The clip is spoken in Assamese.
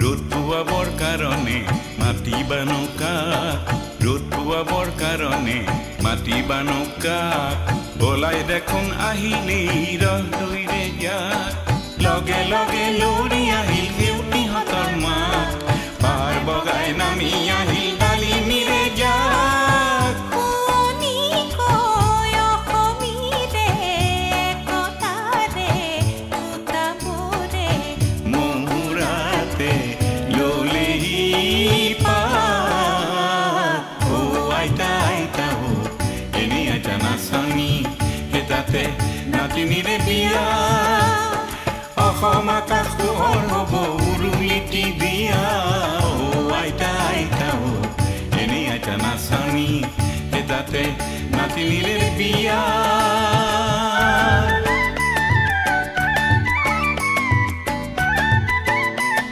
ৰোদ পোৱাবৰ কাৰণে মাতিবা নৌকা ৰোদ পোৱাবৰ কাৰণে মাতিবা নৌকা বলাই দেখোন আহিলে ৰহদৈৰে যাক লগে লগে লৰি আহিল দেউতিহঁতৰ মাত পাৰ বগাই নামি আহিল ডালিমিৰে যাক নাতিনিৰে বিয়া অসম আকাশ পোহৰ হ'ব উৰুলিটি বিয়া আইতা আইতা এনেই আইতা নাচানি তাতে নাতিনিৰে বিয়া